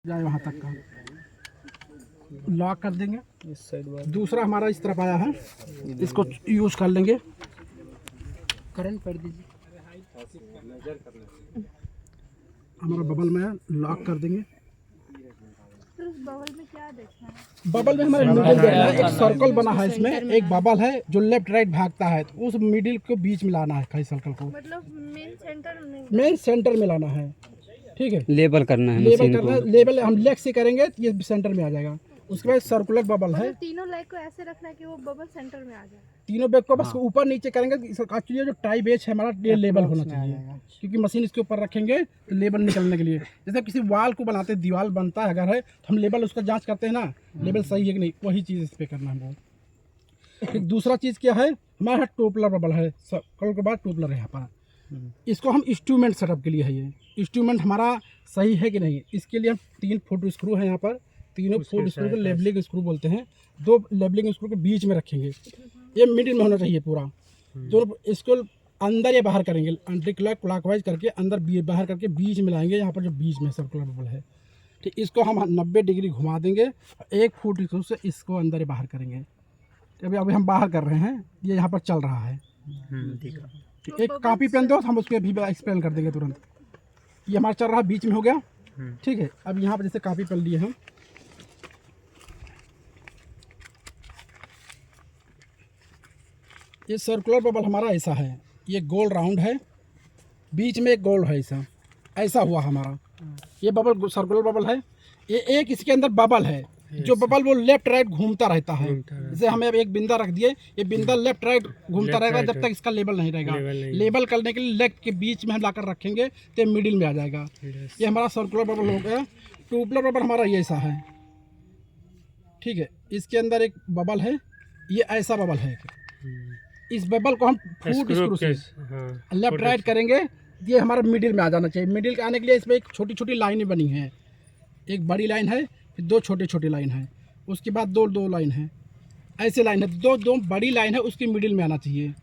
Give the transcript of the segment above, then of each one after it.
जाए वहाँ तक का लॉक कर देंगे। इस साइड दूसरा हमारा इस तरफ आया है, इसको यूज कर लेंगे। करंट कर दीजिए, हमारा बबल में लॉक कर देंगे। तो बबल में क्या देखना है? बबल में हमारे मिडिल देखना है, एक सर्कल बना है इसमें, एक बबल है जो लेफ्ट राइट भागता है, तो उस मिडिल को बीच में लाना है, खाली सर्कल को मतलब मेन सेंटर में मेन सेंटर में लाना है। ठीक है, लेबल करना है, लेबल करना है। लेबल हम लेग से करेंगे तो ये सेंटर में आ जाएगा। उसके बाद सर्कुलर बबल है, मतलब तीनों लेग को ऐसे रखना है कि वो बबल सेंटर में आ जाए। तीनों बैग को बस ऊपर नीचे करेंगे। एक्चुअली जो टाई बेच है हमारा, ये लेबल होना चाहिए, क्योंकि मशीन इसके ऊपर रखेंगे तो लेबल निकलने के लिए। जैसे किसी वाल को बनाते हैं, दीवार बनता है अगर है तो हम लेबल उसका जांच करते हैं ना, लेबल सही है कि नहीं, वही चीज़ इस पे करना है। फिर दूसरा चीज़ क्या है, हमारे यहाँ टोपलर बबल है, सर्कल के बाद टोपलर है यहाँ पर। इसको हम इंस्ट्रूमेंट सेटअप के लिए है, ये इंस्ट्रूमेंट हमारा सही है कि नहीं, इसके लिए हम 3 फुट स्क्रू है यहाँ पर, तीनों फुट स्क्रू को लेबलिंग स्क्रू बोलते हैं। 2 लेबलिंग स्क्रू के बीच में रखेंगे, ये मिडिल में होना चाहिए पूरा। तो इसको अंदर या बाहर करेंगे, एंटी क्लॉकवाइज करके अंदर बाहर करके बीच में लाएंगे, यहाँ पर जो बीच में सर्कुलर बबल है। ठीक, इसको हम 90 डिग्री घुमा देंगे, 1 फुट स्क्रू से इसको अंदर या बाहर करेंगे। अभी हम बाहर कर रहे हैं, ये यहाँ पर चल रहा है। एक कॉपी पेन दो, हम उसको भी एक्सप्लेन कर देंगे तुरंत। ये हमारा चल रहा है, बीच में हो गया। ठीक है, अब यहाँ पर जैसे कॉपी पेन लिए हम, ये सर्कुलर बबल हमारा ऐसा है, ये गोल राउंड है, बीच में एक गोल है, ऐसा हुआ हमारा। ये बबल सर्कुलर बबल है। ये एक इसके अंदर बबल है, जो बबल वो लेफ्ट राइट घूमता रहता है। जैसे हमें अब एक बिंदा रख दिए, ये बिंदा लेफ्ट राइट घूमता रहेगा जब तक इसका लेबल नहीं रहेगा। लेबल करने के लिए लेग के बीच में हम लाकर रखेंगे तो मिडिल में आ जाएगा। ये हमारा सर्कुलर बबल हो गया। टूबलर बबल हमारा ये ऐसा है। ठीक है, इसके अंदर एक बबल है, ये ऐसा बबल है। इस बबल को हम फुट स्क्रू से लेफ्ट राइट करेंगे, ये हमारा मिडिल में आ जाना चाहिए। मिडिल के आने के लिए इसमें एक छोटी छोटी लाइनें बनी हैं, एक बड़ी लाइन है, फिर 2 छोटे छोटे लाइन है, उसके बाद 2 लाइन है, ऐसे लाइन है, 2 बड़ी लाइन है, उसके मिडिल में आना चाहिए।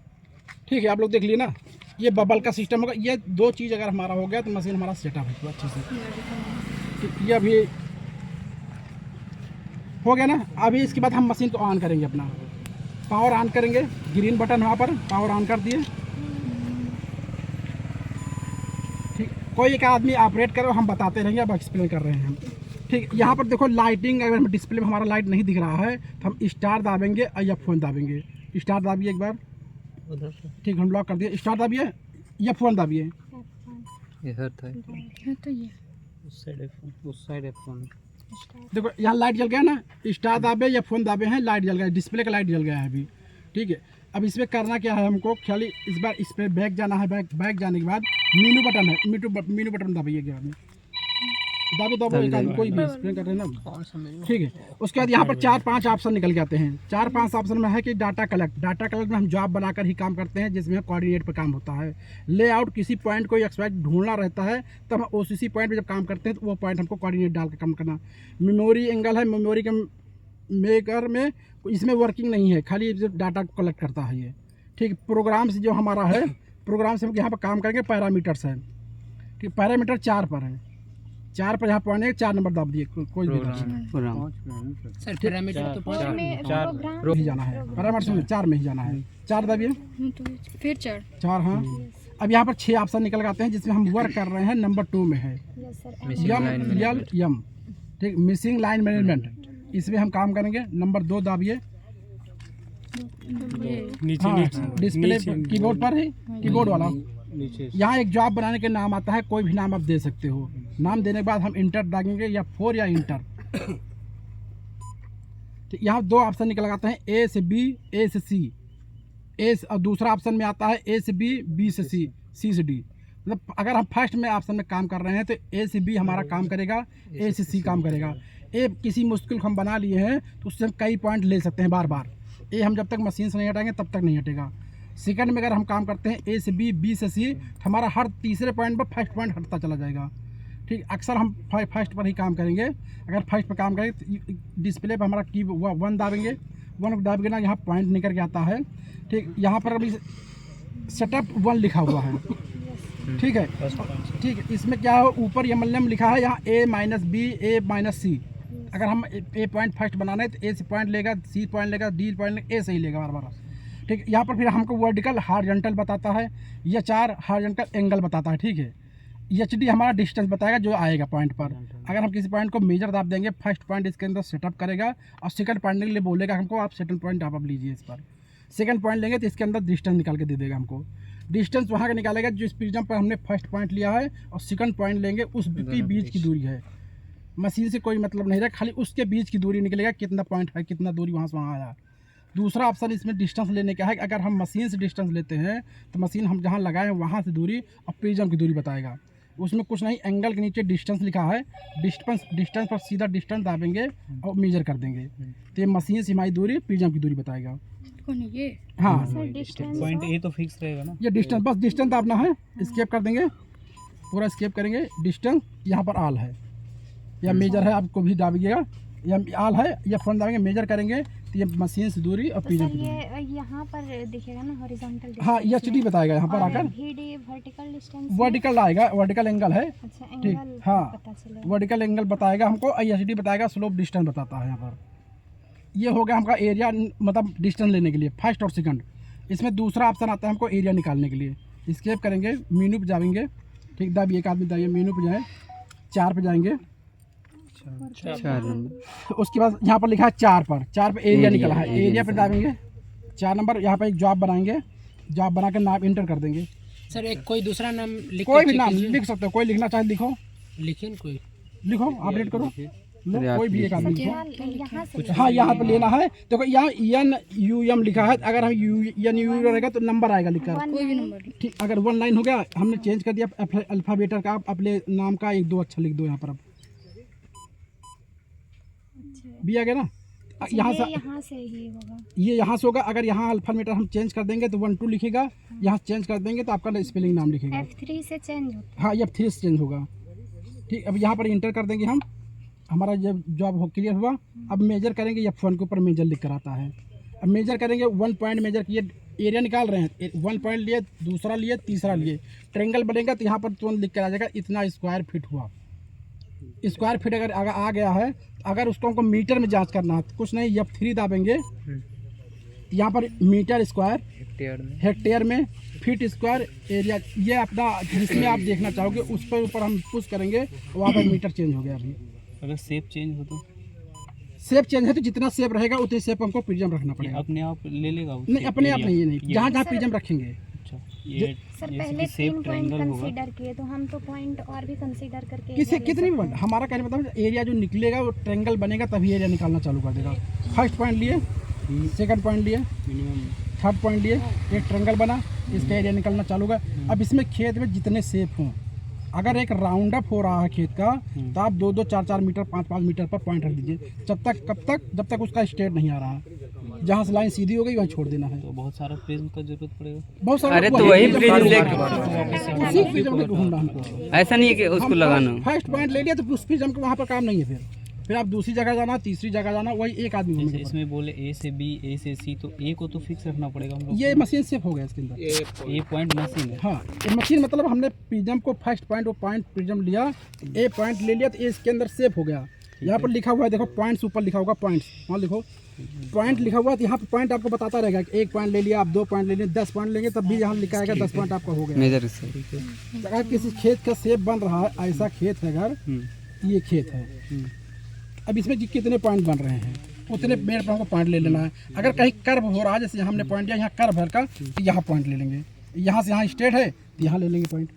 ठीक है, आप लोग देख लिए ना, ये बबल का सिस्टम होगा। ये 2 चीज़ अगर हमारा हो गया तो मशीन हमारा सेटअप है तो अच्छे से। ये अभी हो गया ना। अभी इसके बाद हम मशीन को ऑन करेंगे, अपना पावर ऑन करेंगे, ग्रीन बटन वहाँ पर पावर ऑन कर दिए। ठीक, कोई एक आदमी ऑपरेट करो, हम बताते रहेंगे, अब एक्सप्लेन कर रहे हैं हम। ठीक, यहाँ पर देखो लाइटिंग, अगर हम डिस्प्ले में हमारा लाइट नहीं दिख रहा है तो हम स्टार दाबेंगे और या फोन दाबेंगे। स्टार दाबिए एक बार, ठीक, हम लॉक कर दिए। स्टार दाबिए या फोन दाबिए। उस साइड फोन। देखो यहाँ लाइट जल गया ना, स्टार दाबे या फोन दाबे हैं, लाइट जल गया, डिस्प्ले का लाइट जल गया है अभी। ठीक है, अब इसमें करना क्या है हमको, खाली इस बार इस पर बैक जाना है। बैक जाने के बाद मीनू बटन है, मीनू बटन दबाइए, दाबे कोई भी एक्सप्लेन कर रहे हैं ना। ठीक है, उसके बाद यहाँ पर 4-5 ऑप्शन निकल जाते हैं। 4-5 ऑप्शन में है कि डाटा कलेक्ट में हम जॉब बनाकर ही काम करते हैं, जिसमें कोऑर्डिनेट पे काम होता है। लेआउट, किसी पॉइंट को एक्सपेक्ट ढूंढना रहता है, तब हम उसी पॉइंट पे जब काम करते हैं तो वो पॉइंट हमको कोऑर्डिनेट डाल के काम करना। मेमोरी एंगल है, मेमोरी के मेकर में इसमें वर्किंग नहीं है, खाली डाटा को कलेक्ट करता है ये। ठीक, प्रोग्राम से जो हमारा है, प्रोग्राम से हम यहाँ पर काम करेंगे। पैरामीटर्स है, ठीक, पैरामीटर 4 पर है, 4 पर यहाँ पॉइंट है, 4 नंबर दाब दिए, कोई भी सर पैरामीटर तो 4 ही जाना है, पैरामीटर में 4 में ही जाना है। 4 दाबिए, फिर 4। हाँ। अब यहाँ पर 6 ऑप्शन निकल आते हैं, जिसमें हम वर्क कर रहे हैं। नंबर 2 में है यम, ठीक, मिसिंग लाइन मैनेजमेंट, इसमें हम काम करेंगे। नंबर 2 दाबिए, डिस्प्ले कीबोर्ड पर है, कीबोर्ड वाला। यहाँ एक जॉब बनाने के नाम आता है, कोई भी नाम आप दे सकते हो। नाम देने के बाद हम इंटर दागेंगे, या 4 या इंटर। तो यहाँ 2 ऑप्शन निकल आते हैं, ए से बी, ए से सी। और दूसरा ऑप्शन में आता है ए से बी, बी से सी, सी से डी। मतलब अगर हम फर्स्ट में ऑप्शन में काम कर रहे हैं तो ए से बी हमारा काम करेगा, ए से सी काम करेगा। ए किसी मुश्किल को हम बना लिए हैं तो उससे हम कई पॉइंट ले सकते हैं बार बार। ए हम जब तक मशीन से नहीं हटाएंगे तब तक नहीं हटेगा। सेकंड में अगर हम काम करते हैं ए से बी, बी से सी, तो हमारा हर तीसरे पॉइंट पर फर्स्ट पॉइंट हटता चला जाएगा। ठीक, अक्सर हम फर्स्ट पर ही काम करेंगे। अगर फर्स्ट पर काम करें तो डिस्प्ले पर हमारा की 1 दाबेंगे, 1 दाबेंगे ना, यहाँ पॉइंट निकल के आता है। ठीक, यहाँ पर अभी सेटअप 1 लिखा हुआ है। ठीक है, ठीक है। इसमें क्या है, ऊपर यमलम लिखा है, यहाँ A minus B A minus C। अगर हम A पॉइंट फर्स्ट बनाना है तो A से पॉइंट लेगा, C पॉइंट लेगा, D पॉइंट लेगा, A से ही लेगा बार बार। ठीक है, यहाँ पर फिर हमको वर्टिकल हॉरिजॉन्टल बताता है, या 4 हॉरिजॉन्टल एंगल बताता है। ठीक है, HD हमारा डिस्टेंस बताएगा जो आएगा पॉइंट पर। अगर हम किसी पॉइंट को मेजर दाब देंगे, फर्स्ट पॉइंट इसके अंदर सेटअप करेगा और सेकंड पॉइंट के लिए बोलेगा हमको आप सेकंड पॉइंट आप लीजिए इस पर। सेकंड पॉइंट लेंगे तो इसके अंदर डिस्टेंस निकाल के दे देगा हमको। डिस्टेंस वहाँ का निकालेगा जो इस प्रिज्म पर हमने फर्स्ट पॉइंट लिया है, और सेकंड पॉइंट लेंगे उसके बीच की दूरी है। मशीन से कोई मतलब नहीं रहा, खाली उसके बीच की दूरी निकलेगा, कितना पॉइंट है, कितना दूरी वहाँ से वहाँ आया। दूसरा ऑप्शन इसमें डिस्टेंस लेने का है, अगर हम मशीन से डिस्टेंस लेते हैं तो मशीन हम जहाँ लगाए वहाँ से दूरी और प्रिज्म की दूरी बताएगा। उसमें कुछ नहीं, एंगल के नीचे डिस्टेंस लिखा है, डिस्टेंस पर सीधा डिस्टेंस दाबेंगे और मेजर कर देंगे तो ये मशीन से हमारी दूरी प्रिज्म की दूरी बताएगा। ये हाँ, पॉइंट ए तो फिक्स रहेगा ना, ये डिस्टेंस, बस डिस्टेंस दाबना है, स्केप कर देंगे, पूरा स्केप करेंगे। डिस्टेंस यहाँ पर आल है या मेजर है, आपको भी दाबिएगा, या आल है या फोन दाबेंगे, मेजर करेंगे तो ये मशीन से दूरी और प्रिज्म की दूरी। ये यहाँ पर दिखेगा ना हॉरिजॉन्टल। हाँ, HD बताएगा यहाँ पर आकर, VD वर्टिकल डिस्टेंस, वर्टिकल आएगा, वर्टिकल एंगल है। अच्छा ठीक, एंगल हाँ, पता चलेगा। वर्टिकल एंगल बताएगा हमको, HD बताएगा, स्लोप डिस्टेंस बताता है यहाँ पर। ये हो गया हमका एरिया, मतलब डिस्टेंस लेने के लिए फर्स्ट और सेकंड। इसमें दूसरा ऑप्शन आता है हमको एरिया निकालने के लिए। स्केप करेंगे, मेनू पे जाएंगे, ठीक, दाबिए, एक आदमी दाबिए, मेनू पे जाए, 4 पे जाएंगे, 4 उसके बाद यहाँ पर लिखा है 4 पे एरिया निकला है, एरिया पे दाबेंगे, 4 नंबर, यहाँ पर एक जॉब बनाएंगे, जॉब बना के नाम इंटर कर देंगे। सर एक कोई दूसरा नाम लिख कोई भी नाम लिख सकते हो, कोई लिखना चाहे लिखो, लिखिए ना कोई। लिखो, आप रेड करो, लो, कोई भी एक आदमी लिखो। यहाँ से हाँ, यहाँ पे लेना है, देखो यहाँ NUM लिखा है, अगर हम NU रहेगा तो नंबर आएगा लिखकर, कोई भी नंबर। ठीक। अगर 1 लाइन हो गया, हमने चेंज कर दिया अल्फाबेटर का, आप अपने नाम का 1-2 अक्षर लिख दो यहाँ पर। अब भी आ गया ना, यहाँ से ही होगा, ये यहाँ से होगा। अगर यहाँ अल्फाबेटर हम चेंज कर देंगे तो 1-2 लिखेगा, यहाँ चेंज कर देंगे तो आपका स्पेलिंग नाम लिखेगा। F3 से चेंज होता हाँ, ये F3 से चेंज होगा, ठीक। अब यहाँ पर इंटर कर देंगे हम, हमारा जब जॉब हो क्लियर हुआ। अब मेजर करेंगे, या फोन के ऊपर मेजर लिख कर आता है। अब मेजर करेंगे, 1 पॉइंट मेजर किए, एरिया निकाल रहे हैं, 1 पॉइंट लिए, दूसरा लिए, तीसरा लिए, ट्रेंगल बनेगा तो यहाँ पर तुरंत लिख कर आ जाएगा इतना स्क्वायर फीट हुआ। स्क्वायर फीट अगर आ गया है, अगर उसको हमको मीटर में जांच करना है तो कुछ नहीं, F3 दाबेंगे, यहाँ पर मीटर स्क्वायर, हेक्टेयर में, फीट स्क्वायर, एरिया, ये अपना जिसमें आप देखना चाहोगे उस पर ऊपर हम पुश करेंगे, वहाँ पर मीटर चेंज हो गया। अभी अगर शेप चेंज हो तो, शेप चेंज है तो जितना शेप रहेगा उतनी शेप हमको प्रिज्म रखना पड़ेगा। अपने आप ले लेगा वो नहीं, अपने आप नहीं, ये नहीं, ये जहाँ जहाँ प्रिज्म रखेंगे। अच्छा, ये सर जैसे पहले कि शेप 3 पॉइंट ट्रायंगल होगा, कंसीडर किए, तो हम तो पॉइंट और भी कंसीडर करके किसी कितनी भी हमारा कहने मतलब एरिया जो निकलेगा वो ट्रेंगल बनेगा तभी एरिया निकालना चालू कर देगा। फर्स्ट पॉइंट लिए, सेकंड पॉइंट लिए, मिनिमम थर्ड पॉइंट लिए, एक ट्रेंगल बना, इसका एरिया निकालना चालू कर। अब इसमें खेत में जितने शेप हों, अगर एक राउंड अप हो रहा है खेत का तो आप 2-2, 4-4 मीटर, 5-5 मीटर पर पॉइंट रख दीजिए, जब तक उसका स्टेट नहीं आ रहा। जहाँ से लाइन सीधी हो गई वहाँ छोड़ देना है। तो बहुत सारा प्रिज्म का जरूरत पड़ेगा। बहुत सारा, अरे तो वही प्रिज्म उसी प्रिज्म को ढूंढना हमको। ऐसा नहीं है कि उसको लगाना। फर्स्ट पॉइंट ले लिया तो उस प्रिज्म को वहाँ पर काम नहीं है, फिर आप दूसरी जगह जाना, तीसरी जगह जाना, वही एक आदमी जैसे घूमेगा। इसमें बोले A से B, A से C, तो A को तो फिक्स रखना पड़ेगा हम लोग ये को। मशीन सेफ हो गया इसके अंदर। A पॉइंट मशीन है। हाँ, ये मशीन मतलब हमने प्रिज्म को फर्स्ट पॉइंट, वो पॉइंट प्रिज्म लिया, A पॉइंट ले लिया तो A इसके अंदर सेफ हो गया। यहाँ पर लिखा हुआ है, देखो पॉइंट्स ऊपर लिखा होगा, पॉइंट्स वहाँ लिखो, पॉइंट लिखा हुआ है, तो यहाँ पर पॉइंट आपको बताता रहेगा कि 1 पॉइंट ले लिया, आप 2 पॉइंट ले लिए, 10 पॉइंट लेंगे तब भी यहाँ लिखा है 10 पॉइंट आपका हो गया। मेजर से अगर किसी खेत का शेप बन रहा है, ऐसा खेत है अगर, ये खेत है, अब इसमें कितने पॉइंट बन रहे हैं उतने मेरे पर हमको पॉइंट ले लेना है। अगर कहीं कर्व हो रहा है, जैसे हमने पॉइंट दिया यहाँ कर्व है का, तो यहाँ पॉइंट ले लेंगे, यहाँ से यहाँ स्ट्रेट है तो यहाँ ले लेंगे पॉइंट।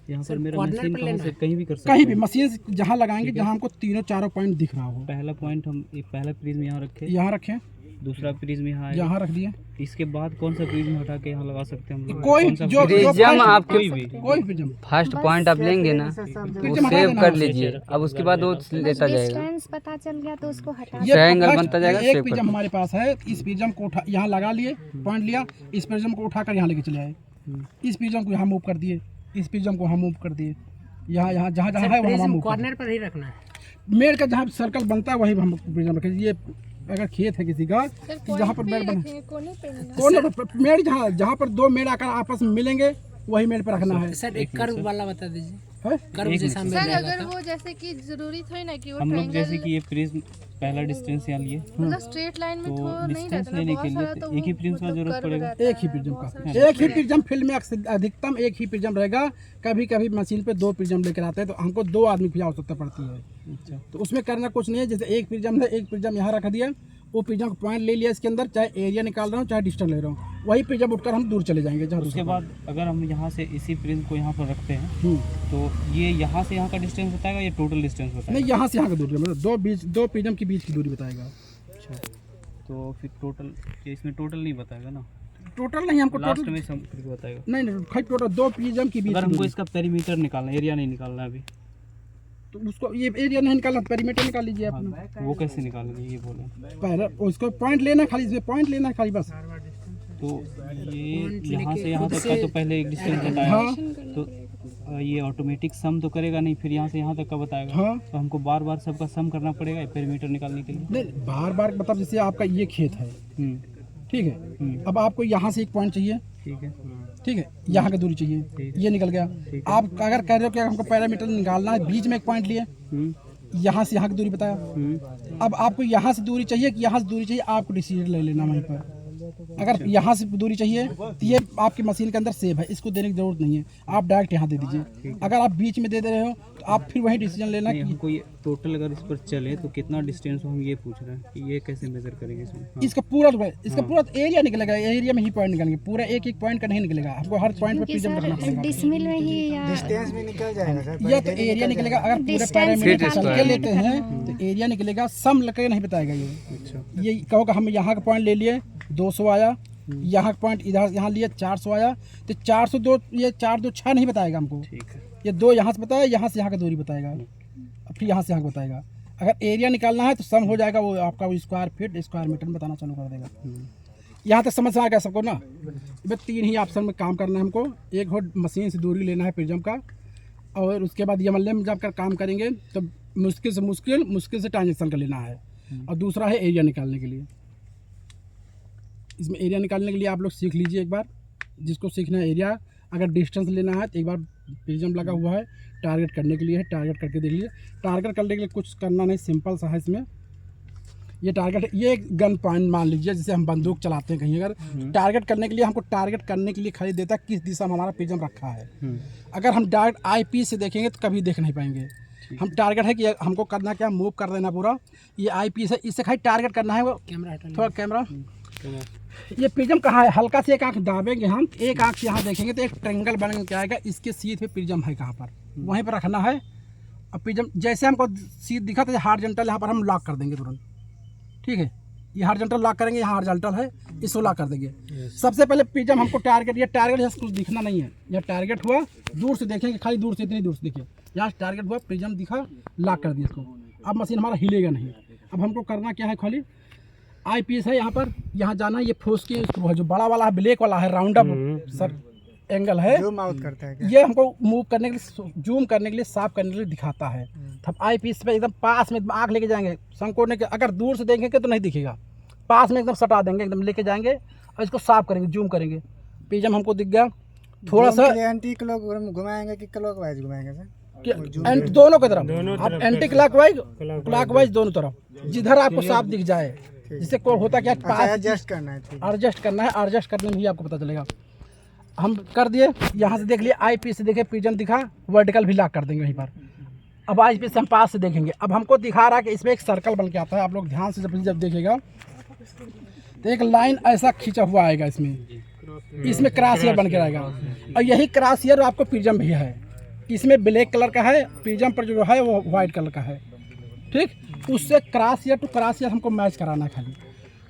यहाँ पर मेरा मशीन कहाँ से कहीं भी कर सकते कहीं भी मशीन से जहाँ लगाएंगे जहाँ हमको 3-4 पॉइंट दिख रहा हो। पहला पॉइंट हम पहला प्रिज्म यहाँ रखे, यहाँ रखें, दूसरा प्रिज्म यहाँ है, यहाँ रख दिए। इसके बाद कौन सा प्रिज्म हटा के यहाँ लगा सकते हैं हम लोग? कोई कौन सा जो प्रिज्म आपके कोई भी कोई प्रिज्म फर्स्ट पॉइंट आप लेंगे ना, वो सेव कर लीजिए, अब उसके बाद वो लेता जाएगा। डिस्टेंस पता चल गया तो उसको हटा ये ट्रायंगल फर्स्ट- बनता जाएगा, एक सेव प्रिज्म कर। हमारे पास है, इस प्रिज्म को उठा यहाँ लगा लिए, पॉइंट लिया, इस प्रिज्म को उठाकर यहाँ लेके चले आए, इस प्रिज्म को यहाँ मूव कर दिए, इस प्रिज्म को यहाँ मूव कर दिए, यहाँ जहाँ जहाँ है वहाँ मूव कर दिए। पर ही रखना है। मेड़ का जहाँ सर्कल बनता है वही हम प्रिज्म रखें। ये अगर खेत है किसी का, जहाँ पर मेड़ बने, कोने पर मेड़, जहाँ पर 2 मेड़ आकर आपस में मिलेंगे वही मेल पे रखना है। सर एक कर्व वाला बता दीजिए, है? कर्व जैसा मेल सर रहेगा अगर तो वो जैसे कि जरूरी थोड़ी ना कि वो हम लोग जैसे ट्रायंगल कि ये प्रिज्म पहला डिस्टेंस यहाँ लिए मतलब स्ट्रेट लाइन में तो थोड़ा नहीं डिस्टेंस रहता ना, लेने बहुत के लिए सारा तो तो एक ही वो प्रिज्म का मतलब जरूरत कर्व पड़ेगा। रहता एक ही है, प्रिज्म बहुत का, सारा एक ही प्रिज्म फील्ड में अधिकतम एक ही प्रिज्म रहेगा। कभी कभी मशीन पे 2 प्रिज्म लेकर आते हैं तो हमको 2 आदमी की आवश्यकता पड़ती है। अच्छा, तो उसमें करना कुछ नहीं है, जैसे एक प्रिज्म है, एक प्रिज्म यहाँ रख दिया, वो प्रिज्म का पॉइंट ले लिया इसके अंदर, चाहे एरिया निकाल रहा हूँ चाहे डिस्टेंस ले रहा हूँ, वही प्रिज्म उठकर हम दूर चले जाएंगे जहाँ उसके दूसरा बाद अगर हम यहाँ से इसी प्रिज्म को यहाँ पर रखते हैं हम्म। तो ये यहाँ से यहाँ का डिस्टेंस बताएगा या टोटल डिस्टेंस बताएगा? नहीं, यहाँ से यहाँ का दूरी मतलब 2 प्रिज्म के बीच की दूरी बताएगा। अच्छा, तो फिर टोटल इसमें टोटल नहीं बताएगा ना, टोटल नहीं, हमको लास्ट टोटल में सम करके बताएगा। नहीं खाली टोटल 2 प्रिज्म के बीच अगर की हमको दूरी। इसका पेरीमीटर निकालना है, एरिया नहीं निकालना है अभी, तो उसको ये एरिया नहीं निकालना, पेरीमीटर निकाल लीजिए हाँ, अपना। वो कैसे निकालेंगे ये बोले? पहले उसको पॉइंट लेना है, खाली इसमें पॉइंट लेना है खाली बस। तो ये यहाँ से यहाँ तक का तो पहले एक डिस्टेंस बताया, हाँ तो ये ऑटोमेटिक सम तो करेगा नहीं, फिर यहाँ से यहाँ तक का बताएगा। हाँ, तो हमको बार बार सबका सम करना पड़ेगा पेरीमीटर निकालने के लिए। नहीं बार बार मतलब जैसे आपका ये खेत है, हम्म, ठीक है, अब आपको यहाँ से एक पॉइंट चाहिए, ठीक है, ठीक है, यहाँ की दूरी चाहिए, ठीक ये निकल गया। ठीक आप अगर कह रहे हो कि हमको पैरामीटर निकालना है, बीच में एक पॉइंट लिए, हम्म, यहाँ से यहाँ की दूरी बताया। अब आपको यहाँ से दूरी चाहिए कि यहाँ से दूरी चाहिए, आपको डिसीजन ले लेना वहीं पर। अगर यहाँ से दूरी चाहिए तो ये आपकी मशीन के अंदर सेव है, इसको देने की जरूरत नहीं है, आप डायरेक्ट यहाँ दे दीजिए। अगर आप बीच में दे रहे हो तो आप फिर वही डिसीजन लेना नहीं, कि हमको ये टोटल अगर इस पर चले तो कितना डिस्टेंस हम ये पूछ रहे हैं कि ये कैसे मेजर करेंगे इसमें? हाँ, इसका पूरा एरिया निकलेगा, एरिया में ही पॉइंट निकलेंगे, पूरा एक एक पॉइंट का नहीं निकलेगा, हमको हर पॉइंट पर प्रिज्म रखना पड़ेगा। डिसमिल में ही या डिस्टेंस में निकल जाएगा सर। या तो एरिया निकलेगा, अगर पूरे Distance पैरामीटर निकाल चल के के लेते हैं तो एरिया निकलेगा, सम लगे नहीं बताएगा ये। अच्छा, ये कहोगे हम यहाँ का पॉइंट ले लिए 200 आया, यहाँ का पॉइंट इधर यहाँ लिए 400 आया, तो 402 ये 4 2 6 नहीं बताएगा हमको, ठीक है, ये 2 यहाँ से बताया, यहाँ से यहाँ का दूरी बताएगा, फिर यहाँ से यहाँ का बताएगा। अगर एरिया निकालना है तो सम हो जाएगा, वो आपका वो स्क्वायर फीट स्क्वायर मीटर में बताना चालू कर देगा। यहाँ तक समझ आ गया सबको ना? बस 3 ही ऑप्शन में काम करना है हमको। एक हो मशीन से दूरी लेना है प्रिज्म का, और उसके बाद यमले में जब कर काम करेंगे तो मुश्किल से ट्रांजेक्शन कर लेना है, और दूसरा है एरिया निकालने के लिए। इसमें एरिया निकालने के लिए आप लोग सीख लीजिए एक बार, जिसको सीखना है एरिया। अगर डिस्टेंस लेना है तो एक बार प्रिज्म लगा हुआ है, टारगेट करने के लिए है, टारगेट करके देख लीजिए। टारगेट करने के लिए कुछ करना नहीं, सिंपल सा है इसमें। ये टारगेट, ये गन पॉइंट मान लीजिए, जैसे हम बंदूक चलाते हैं कहीं, अगर टारगेट करने के लिए हमको टारगेट करने के लिए खाली देता है किस दिशा में हमारा प्रिज्म रखा है। अगर हम डायरेक्ट आई से देखेंगे तो कभी देख नहीं पाएंगे। हम टारगेट है कि हमको करना क्या, मूव कर देना पूरा। ये आई से, इससे खाली टारगेट करना है। वो कैमरा थोड़ा कैमरा, ये प्रिज्म कहाँ है, हल्का से एक आंख दाबेंगे हम, एक आंख से यहाँ देखेंगे तो एक ट्रायंगल बन के आएगा, इसके सीध पे प्रिज्म है कहाँ पर, वहीं पर रखना है। और प्रिज्म जैसे हमको सीध दिखा तो हॉरिजॉन्टल यहाँ पर हम लॉक कर देंगे तुरंत, ठीक है। ये हॉरिजॉन्टल लॉक करेंगे, यहाँ हॉरिजॉन्टल है, इसको लॉक कर देंगे। सबसे पहले प्रिज्म हमको टारगेट, ये टारगेट यहाँ कुछ दिखना नहीं है, यह टारगेट हुआ, दूर से देखेंगे, खाली दूर से, इतनी दूर से देखिए, यहाँ टारगेट हुआ, प्रिज्म दिखा, लॉक कर दिया इसको। अब मशीन हमारा हिलेगा नहीं। अब हमको करना क्या है, खाली आई है यहाँ पर, यहाँ जाना है। ये फोर्स की जो बड़ा वाला है, ब्लैक वाला है, राउंड अप सर एंगल है, जूम आउट करता है क्या? ये हमको मूव करने के लिए, जूम करने के लिए, साफ करने के लिए दिखाता है। तो हम आई पीस पे एकदम पास में आँख लेके जाएंगे, संकोचने के, अगर दूर से देखेंगे तो नहीं दिखेगा, पास में एकदम सटा देंगे, एकदम लेके जाएंगे और इसको साफ करेंगे, जूम करेंगे। प्रिज्म हमको दिख गया थोड़ा सा, एंटी क्लॉक घुमाएंगे कि क्लॉकवाइज घुमाएंगे सर? दोनों की तरफ, आप एंटी क्लॉकवाइज दोनों तरफ, जिधर आपको साफ दिख जाए। जिससे को होता क्या, पास एडजस्ट करना है, एडजस्ट करना है, एडजस्ट करने में भी आपको पता चलेगा। हम कर दिए, यहाँ से देख लिए, आई पी से देखे, प्रिज्म दिखा, वर्टिकल भी लॉक कर देंगे वहीं पर। अब आई पी से हम पास से देखेंगे, अब हमको दिखा रहा है कि इसमें एक सर्कल बन के आता है। आप लोग ध्यान से जब देखेगा तो एक लाइन ऐसा खींचा हुआ आएगा, इसमें क्रॉस ईयर बन के रहेगा, और यही क्रॉस ईयर आपको प्रिज्म भी है। इसमें ब्लैक कलर का है, प्रिज्म पर जो है वो वाइट कलर का है, ठीक। उससे cross ear to cross ear हमको मैच कराना है। खाली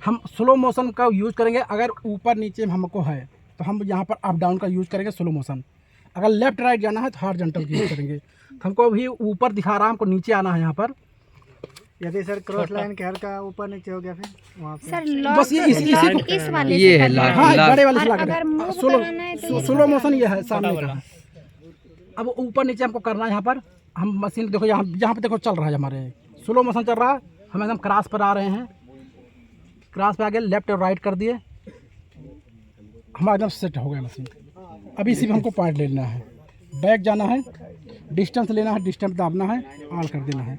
हम स्लो मोशन का यूज़ करेंगे, अगर ऊपर नीचे हमको है तो हम यहाँ पर अप डाउन का यूज़ करेंगे स्लो मोशन। अगर लेफ्ट राइट जाना है तो हॉरिजॉन्टल का यूज़ करेंगे। हमको भी ऊपर दिखा रहा है, हमको नीचे आना है यहाँ पर। यदि सर क्रॉस लाइन के हल्का ऊपर नीचे हो गया फिर वहाँ पे सर बस ये इसी इस वाले ये से है करना लाल- हाँ, लाल- बड़े वाले से अगर move कराना है तो स्लो मोशन ये है सामने का। अब ऊपर नीचे हमको करना है यहाँ पर। हम मशीन देखो, यहाँ पे देखो चल रहा है, हमारे स्लो मोशन चल रहा है, हम एकदम क्रॉस पर आ रहे हैं। क्रॉस पे आगे लेफ्ट और राइट कर दिए, हमारा एकदम सेट हो गया मशीन। अभी सिर्फ हमको पॉइंट लेना है, बैक जाना है, डिस्टेंस लेना है, डिस्टेंस दाबना है, ऑल कर देना है।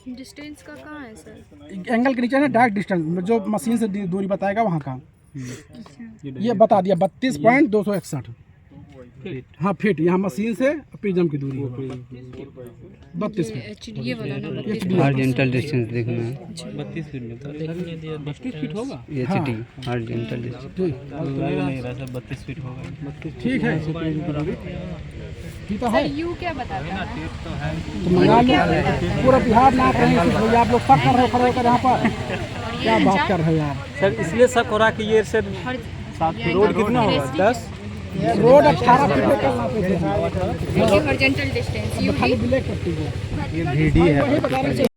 डिस्टेंस का कहाँ है सर? एंगल के नीचे है ना डायरेक्ट डिस्टेंस, जो मशीन से दूरी बताएगा वहाँ का। ये बता दिया 32.261। हाँ फीट, यहाँ मशीन से प्रिज्म की दूरी 32 फीट। ये वाला ना हॉरिजॉन्टल डिस्टेंस देखना है, 32 फीट में 32 फीट होगा। HT horizontal distance. ठीक नहीं रहा सर, 32 फीट होगा। ठीक है, ठीक है। यू क्या बताता है? तो मंगा लो, पूरा बिहार नाप रहे हैं, तो आप लोग शक कर रहे हो खड़े होकर यहाँ पर, क्या बात कर रहे हो यार। सर इसलिए शक हो रहा कि ये सर रोड कितना होगा? 10 रोड 18 फीट लेकर नापे थे। हॉरिजॉन्टल डिस्टेंस खाली ब्लैक पट्टी को ये VD है। वही बता रहे थे।